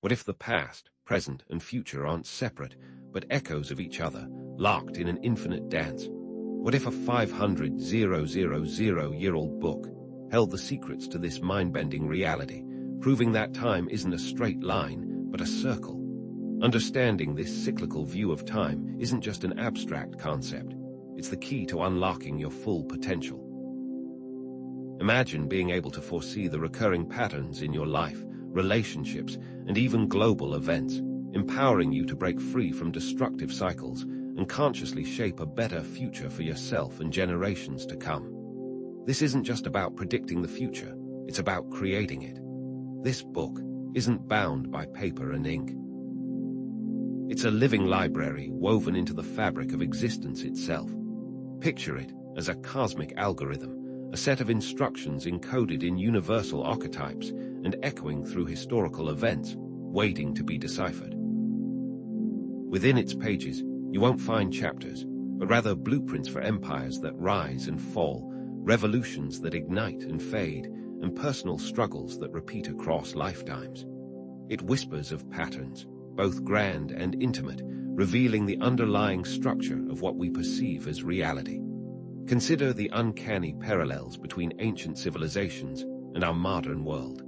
What if the past, present, and future aren't separate, but echoes of each other, locked in an infinite dance? What if a 500,000-year-old book held the secrets to this mind-bending reality, proving that time isn't a straight line, but a circle? Understanding this cyclical view of time isn't just an abstract concept. It's the key to unlocking your full potential. Imagine being able to foresee the recurring patterns in your life, relationships, and even global events, empowering you to break free from destructive cycles and consciously shape a better future for yourself and generations to come. This isn't just about predicting the future, it's about creating it. This book isn't bound by paper and ink. It's a living library woven into the fabric of existence itself. Picture it as a cosmic algorithm, a set of instructions encoded in universal archetypes and echoing through historical events, waiting to be deciphered. Within its pages, you won't find chapters, but rather blueprints for empires that rise and fall, revolutions that ignite and fade, and personal struggles that repeat across lifetimes. It whispers of patterns, both grand and intimate, revealing the underlying structure of what we perceive as reality. Consider the uncanny parallels between ancient civilizations and our modern world.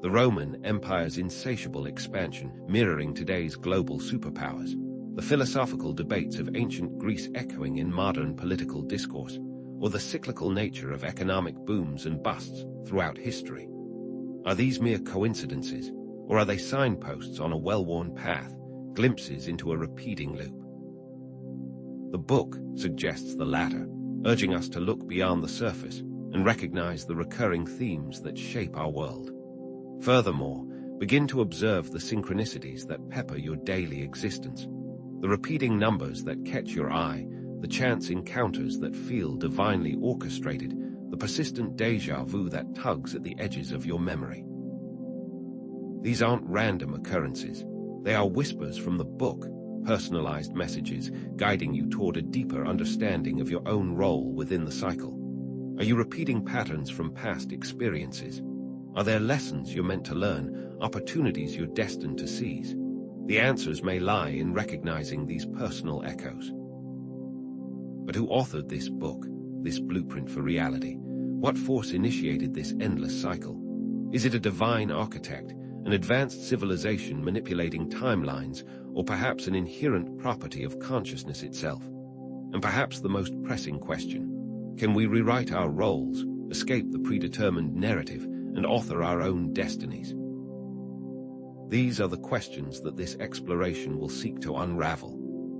The Roman Empire's insatiable expansion mirroring today's global superpowers, the philosophical debates of ancient Greece echoing in modern political discourse, or the cyclical nature of economic booms and busts throughout history. Are these mere coincidences, or are they signposts on a well-worn path, glimpses into a repeating loop? The book suggests the latter, urging us to look beyond the surface and recognize the recurring themes that shape our world. Furthermore, begin to observe the synchronicities that pepper your daily existence, the repeating numbers that catch your eye, the chance encounters that feel divinely orchestrated, the persistent déjà vu that tugs at the edges of your memory. These aren't random occurrences. They are whispers from the book, personalized messages guiding you toward a deeper understanding of your own role within the cycle. Are you repeating patterns from past experiences? Are there lessons you're meant to learn, opportunities you're destined to seize? The answers may lie in recognizing these personal echoes. But who authored this book, this blueprint for reality? What force initiated this endless cycle? Is it a divine architect, an advanced civilization manipulating timelines, or perhaps an inherent property of consciousness itself? And perhaps the most pressing question, can we rewrite our roles, escape the predetermined narrative, and author our own destinies? These are the questions that this exploration will seek to unravel.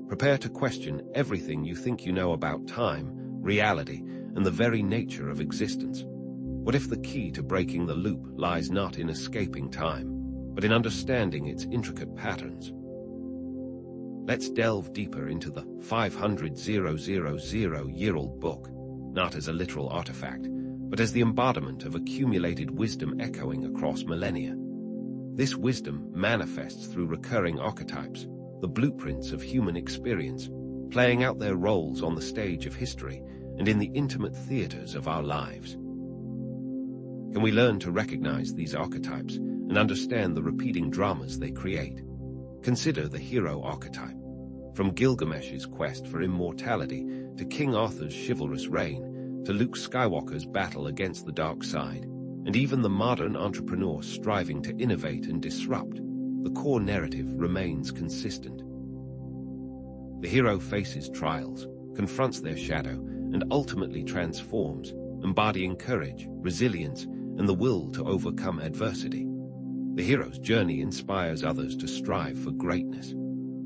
Prepare to question everything you think you know about time, reality, and the very nature of existence. What if the key to breaking the loop lies not in escaping time, but in understanding its intricate patterns? Let's delve deeper into the 500,000-year-old book, not as a literal artifact, but as the embodiment of accumulated wisdom echoing across millennia. This wisdom manifests through recurring archetypes, the blueprints of human experience, playing out their roles on the stage of history and in the intimate theaters of our lives. Can we learn to recognize these archetypes and understand the repeating dramas they create? Consider the hero archetype. From Gilgamesh's quest for immortality to King Arthur's chivalrous reign, to Luke Skywalker's battle against the dark side, and even the modern entrepreneur striving to innovate and disrupt, the core narrative remains consistent. The hero faces trials, confronts their shadow, and ultimately transforms, embodying courage, resilience, and the will to overcome adversity. The hero's journey inspires others to strive for greatness.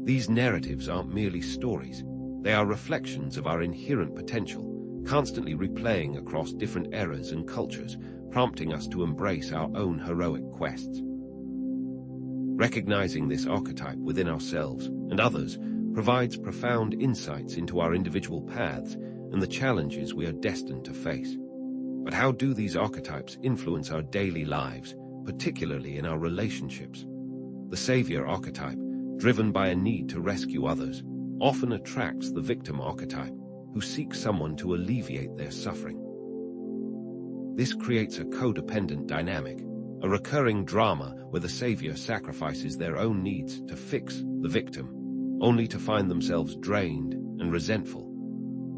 These narratives aren't merely stories, they are reflections of our inherent potential, constantly replaying across different eras and cultures, prompting us to embrace our own heroic quests. Recognizing this archetype within ourselves and others provides profound insights into our individual paths and the challenges we are destined to face. But how do these archetypes influence our daily lives, particularly in our relationships? The savior archetype, driven by a need to rescue others, often attracts the victim archetype, who seeks someone to alleviate their suffering. This creates a codependent dynamic, a recurring drama where the savior sacrifices their own needs to fix the victim, only to find themselves drained and resentful.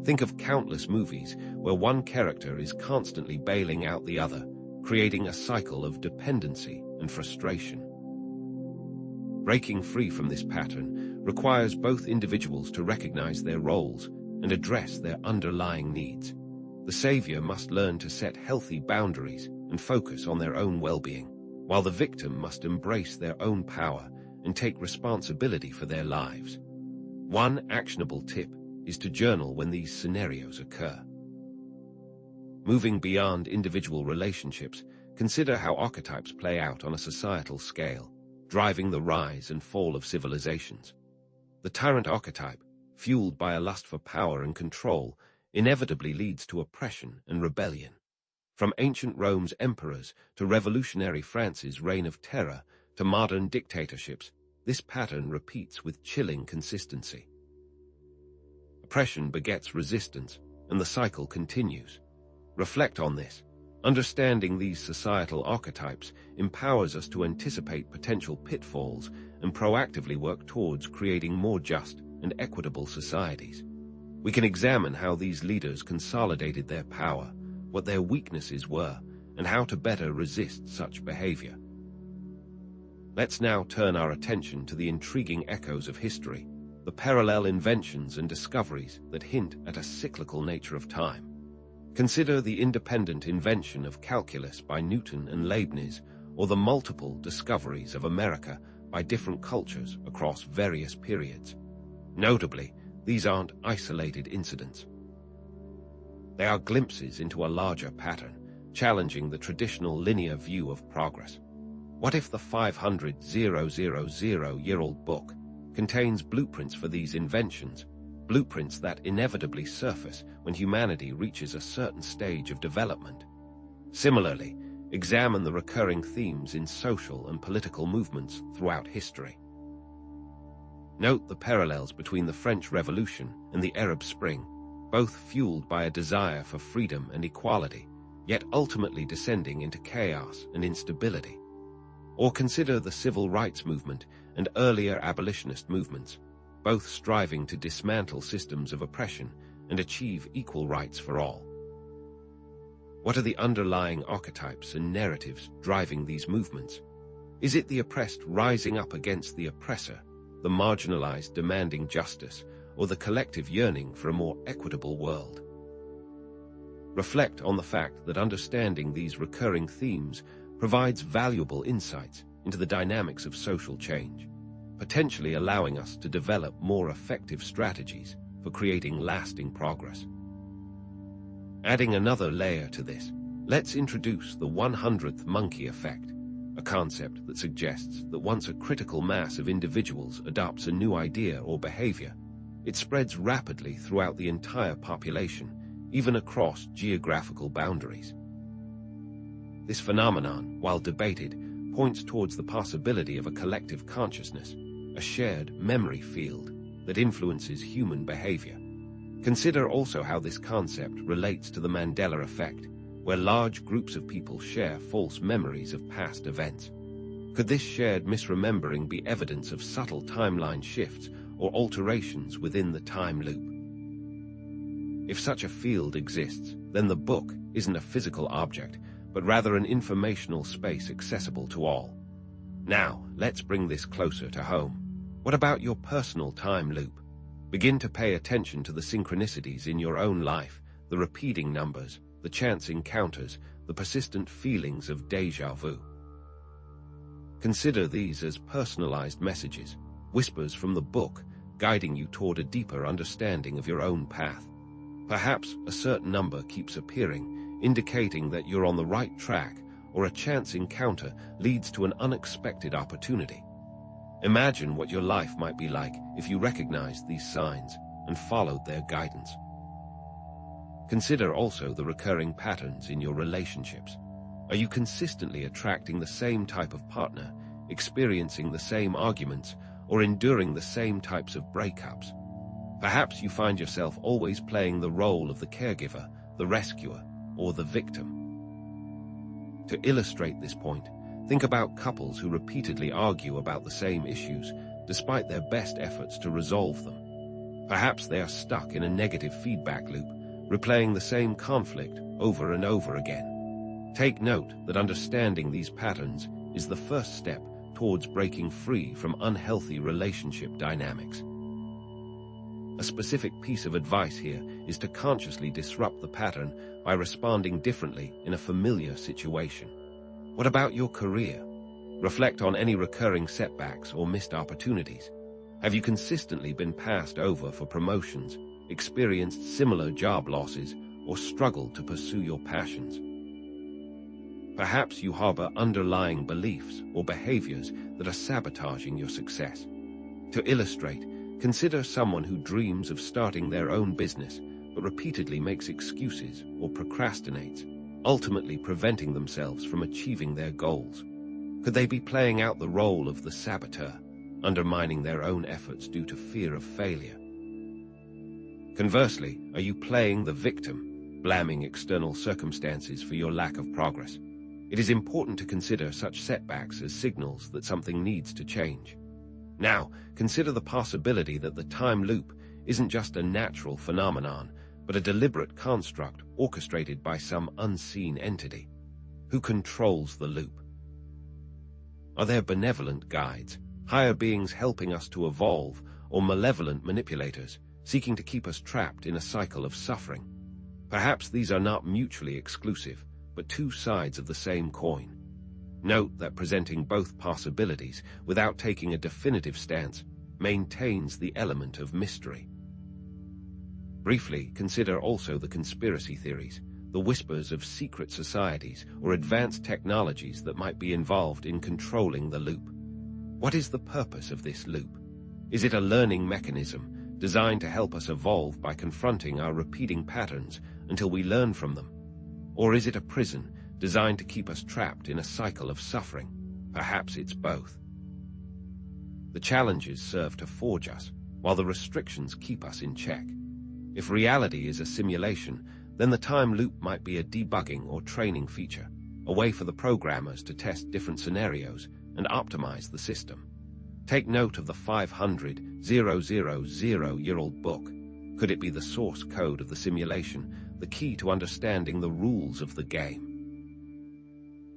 Think of countless movies where one character is constantly bailing out the other, creating a cycle of dependency and frustration. Breaking free from this pattern requires both individuals to recognize their roles and address their underlying needs. The savior must learn to set healthy boundaries and focus on their own well-being, while the victim must embrace their own power and take responsibility for their lives. One actionable tip is to journal when these scenarios occur. Moving beyond individual relationships, consider how archetypes play out on a societal scale, driving the rise and fall of civilizations. The tyrant archetype, fueled by a lust for power and control, inevitably leads to oppression and rebellion. From ancient Rome's emperors to revolutionary France's reign of terror to modern dictatorships, this pattern repeats with chilling consistency. Oppression begets resistance, and the cycle continues. Reflect on this. Understanding these societal archetypes empowers us to anticipate potential pitfalls and proactively work towards creating more just and equitable societies. We can examine how these leaders consolidated their power, what their weaknesses were, and how to better resist such behavior. Let's now turn our attention to the intriguing echoes of history, the parallel inventions and discoveries that hint at a cyclical nature of time. Consider the independent invention of calculus by Newton and Leibniz, or the multiple discoveries of America by different cultures across various periods. Notably, these aren't isolated incidents. They are glimpses into a larger pattern, challenging the traditional linear view of progress. What if the 500,000-year-old book contains blueprints for these inventions, blueprints that inevitably surface when humanity reaches a certain stage of development? Similarly, examine the recurring themes in social and political movements throughout history. Note the parallels between the French Revolution and the Arab Spring, both fueled by a desire for freedom and equality, yet ultimately descending into chaos and instability. Or consider the civil rights movement and earlier abolitionist movements, both striving to dismantle systems of oppression and achieve equal rights for all. What are the underlying archetypes and narratives driving these movements? Is it the oppressed rising up against the oppressor, the marginalized demanding justice, or the collective yearning for a more equitable world? Reflect on the fact that understanding these recurring themes provides valuable insights into the dynamics of social change, potentially allowing us to develop more effective strategies for creating lasting progress. Adding another layer to this, let's introduce the 100th monkey effect, a concept that suggests that once a critical mass of individuals adopts a new idea or behavior, it spreads rapidly throughout the entire population, even across geographical boundaries. This phenomenon, while debated, points towards the possibility of a collective consciousness, a shared memory field that influences human behavior. Consider also how this concept relates to the Mandela effect, where large groups of people share false memories of past events. Could this shared misremembering be evidence of subtle timeline shifts or alterations within the time loop? If such a field exists, then the book isn't a physical object, but rather an informational space accessible to all. Now, let's bring this closer to home. What about your personal time loop? Begin to pay attention to the synchronicities in your own life, the repeating numbers, the chance encounters, the persistent feelings of déjà vu. Consider these as personalized messages, whispers from the book, guiding you toward a deeper understanding of your own path. Perhaps a certain number keeps appearing, indicating that you're on the right track, or a chance encounter leads to an unexpected opportunity. Imagine what your life might be like if you recognized these signs and followed their guidance. Consider also the recurring patterns in your relationships. Are you consistently attracting the same type of partner, experiencing the same arguments, or enduring the same types of breakups? Perhaps you find yourself always playing the role of the caregiver, the rescuer, or the victim. To illustrate this point, Think about couples who repeatedly argue about the same issues, despite their best efforts to resolve them. Perhaps they are stuck in a negative feedback loop, replaying the same conflict over and over again. Take note that understanding these patterns is the first step towards breaking free from unhealthy relationship dynamics. A specific piece of advice here is to consciously disrupt the pattern by responding differently in a familiar situation. What about your career? Reflect on any recurring setbacks or missed opportunities. Have you consistently been passed over for promotions, experienced similar job losses, or struggled to pursue your passions? Perhaps you harbor underlying beliefs or behaviors that are sabotaging your success. To illustrate, consider someone who dreams of starting their own business but repeatedly makes excuses or procrastinates, ultimately preventing themselves from achieving their goals. Could they be playing out the role of the saboteur, undermining their own efforts due to fear of failure? Conversely, are you playing the victim, blaming external circumstances for your lack of progress? It is important to consider such setbacks as signals that something needs to change. Now, consider the possibility that the time loop isn't just a natural phenomenon, but a deliberate construct orchestrated by some unseen entity. Who controls the loop? Are there benevolent guides, higher beings helping us to evolve, or malevolent manipulators seeking to keep us trapped in a cycle of suffering? Perhaps these are not mutually exclusive, but two sides of the same coin. Note that presenting both possibilities without taking a definitive stance maintains the element of mystery. Briefly, consider also the conspiracy theories, the whispers of secret societies or advanced technologies that might be involved in controlling the loop. What is the purpose of this loop? Is it a learning mechanism designed to help us evolve by confronting our repeating patterns until we learn from them? Or is it a prison designed to keep us trapped in a cycle of suffering? Perhaps it's both. The challenges serve to forge us, while the restrictions keep us in check. If reality is a simulation, then the time loop might be a debugging or training feature, a way for the programmers to test different scenarios and optimize the system. Take note of the 500,000-year-old book. Could it be the source code of the simulation, the key to understanding the rules of the game?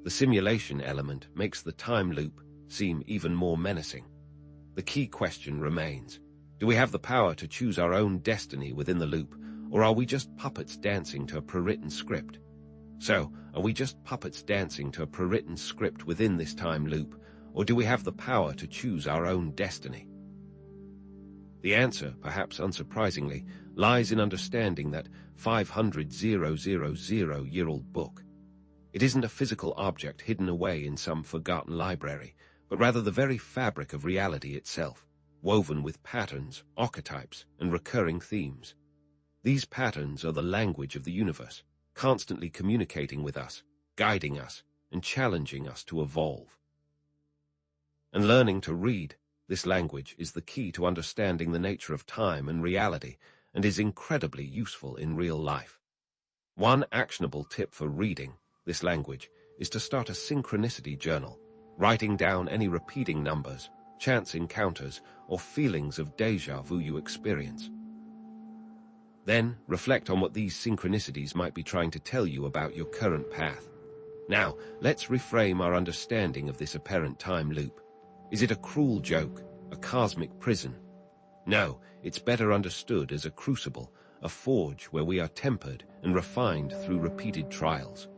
The simulation element makes the time loop seem even more menacing. The key question remains: do we have the power to choose our own destiny within the loop, or are we just puppets dancing to a pre-written script? So, are we just puppets dancing to a pre-written script within this time loop, or do we have the power to choose our own destiny? The answer, perhaps unsurprisingly, lies in understanding that 500,000-year-old book. It isn't a physical object hidden away in some forgotten library, but rather the very fabric of reality itself, woven with patterns, archetypes, and recurring themes. These patterns are the language of the universe, constantly communicating with us, guiding us, and challenging us to evolve. And learning to read this language is the key to understanding the nature of time and reality, and is incredibly useful in real life. One actionable tip for reading this language is to start a synchronicity journal, writing down any repeating numbers, chance encounters, or feelings of déjà vu you experience. Then, reflect on what these synchronicities might be trying to tell you about your current path. Now, let's reframe our understanding of this apparent time loop. Is it a cruel joke, a cosmic prison? No, it's better understood as a crucible, a forge where we are tempered and refined through repeated trials.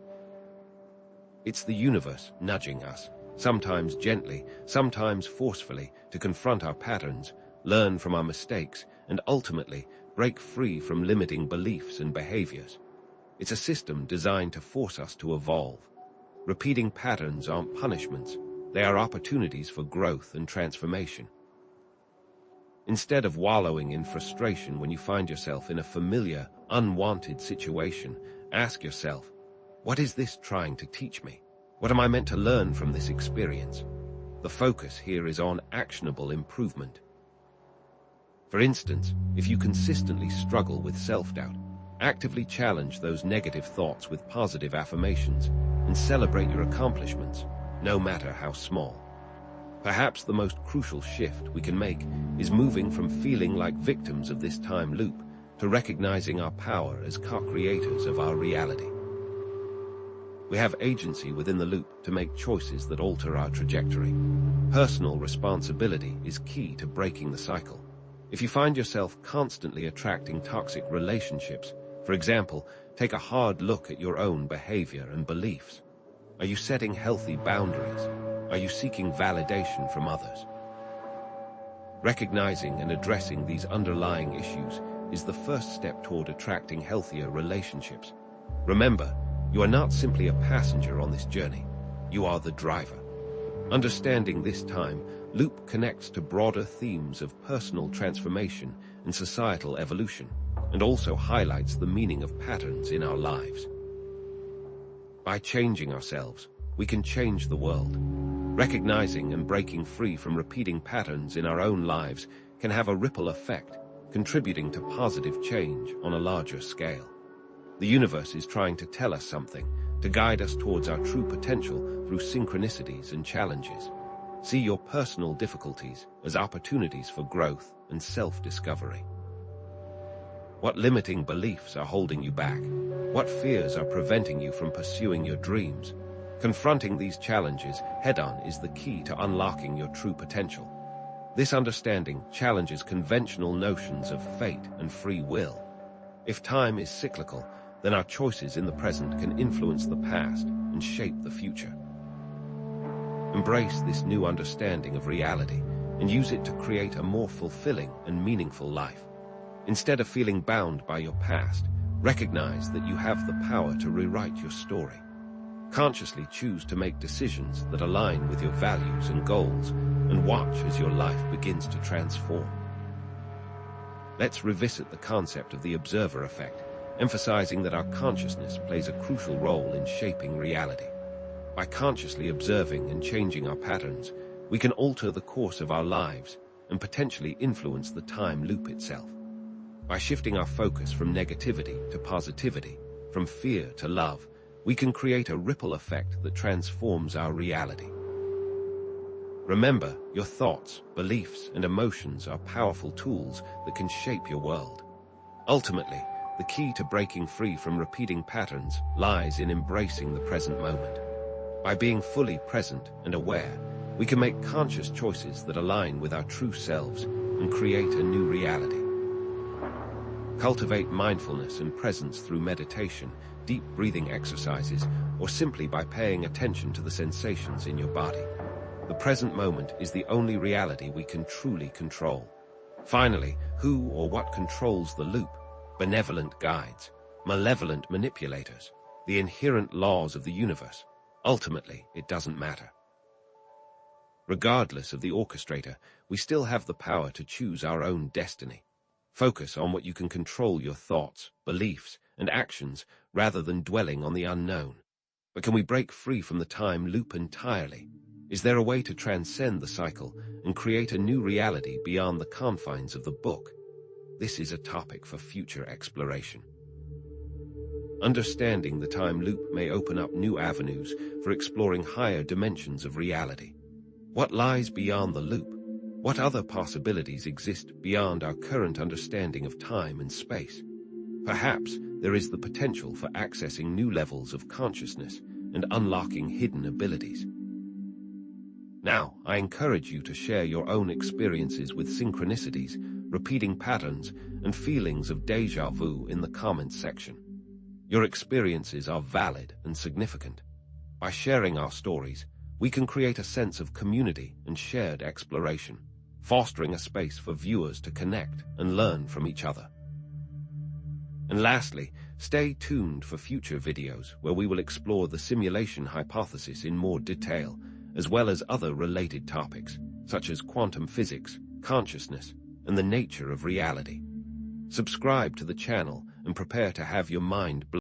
It's the universe nudging us, sometimes gently, sometimes forcefully, to confront our patterns, learn from our mistakes, and ultimately break free from limiting beliefs and behaviors. It's a system designed to force us to evolve. Repeating patterns aren't punishments, they are opportunities for growth and transformation. Instead of wallowing in frustration when you find yourself in a familiar, unwanted situation, ask yourself, what is this trying to teach me? What am I meant to learn from this experience? The focus here is on actionable improvement. For instance, if you consistently struggle with self-doubt, actively challenge those negative thoughts with positive affirmations and celebrate your accomplishments. no matter how small. Perhaps the most crucial shift we can make is moving from feeling like victims of this time loop to recognizing our power as co-creators of our reality. We have agency within the loop to make choices that alter our trajectory. Personal responsibility is key to breaking the cycle. If you find yourself constantly attracting toxic relationships, for example, take a hard look at your own behavior and beliefs. Are you setting healthy boundaries? Are you seeking validation from others? Recognizing and addressing these underlying issues is the first step toward attracting healthier relationships. Remember, you are not simply a passenger on this journey. You are the driver. Understanding this time loop connects to broader themes of personal transformation and societal evolution, and also highlights the meaning of patterns in our lives. By changing ourselves, we can change the world. Recognizing and breaking free from repeating patterns in our own lives can have a ripple effect, contributing to positive change on a larger scale. The universe is trying to tell us something, to guide us towards our true potential through synchronicities and challenges. See your personal difficulties as opportunities for growth and self-discovery. What limiting beliefs are holding you back? What fears are preventing you from pursuing your dreams? Confronting these challenges head-on is the key to unlocking your true potential. This understanding challenges conventional notions of fate and free will. If time is cyclical, then our choices in the present can influence the past and shape the future. Embrace this new understanding of reality and use it to create a more fulfilling and meaningful life. Instead of feeling bound by your past, recognize that you have the power to rewrite your story. Consciously choose to make decisions that align with your values and goals, and watch as your life begins to transform. Let's revisit the concept of the observer effect, emphasizing that our consciousness plays a crucial role in shaping reality. By consciously observing and changing our patterns, we can alter the course of our lives and potentially influence the time loop itself. By shifting our focus from negativity to positivity, from fear to love, we can create a ripple effect that transforms our reality. Remember, your thoughts, beliefs, and emotions are powerful tools that can shape your world. Ultimately, the key to breaking free from repeating patterns lies in embracing the present moment. By being fully present and aware, we can make conscious choices that align with our true selves and create a new reality. Cultivate mindfulness and presence through meditation, deep breathing exercises, or simply by paying attention to the sensations in your body. The present moment is the only reality we can truly control. Finally, who or what controls the loop? Benevolent guides, malevolent manipulators, the inherent laws of the universe. Ultimately, it doesn't matter. Regardless of the orchestrator, we still have the power to choose our own destiny. Focus on what you can control: your thoughts, beliefs, and actions, rather than dwelling on the unknown. But can we break free from the time loop entirely? Is there a way to transcend the cycle and create a new reality beyond the confines of the book? This is a topic for future exploration. Understanding the time loop may open up new avenues for exploring higher dimensions of reality. What lies beyond the loop? What other possibilities exist beyond our current understanding of time and space? Perhaps there is the potential for accessing new levels of consciousness and unlocking hidden abilities. Now, I encourage you to share your own experiences with synchronicities, repeating patterns, and feelings of déjà vu in the comments section. Your experiences are valid and significant. By sharing our stories, we can create a sense of community and shared exploration, fostering a space for viewers to connect and learn from each other. And lastly, stay tuned for future videos where we will explore the simulation hypothesis in more detail, as well as other related topics, such as quantum physics, consciousness, and the nature of reality. Subscribe to the channel and prepare to have your mind blown.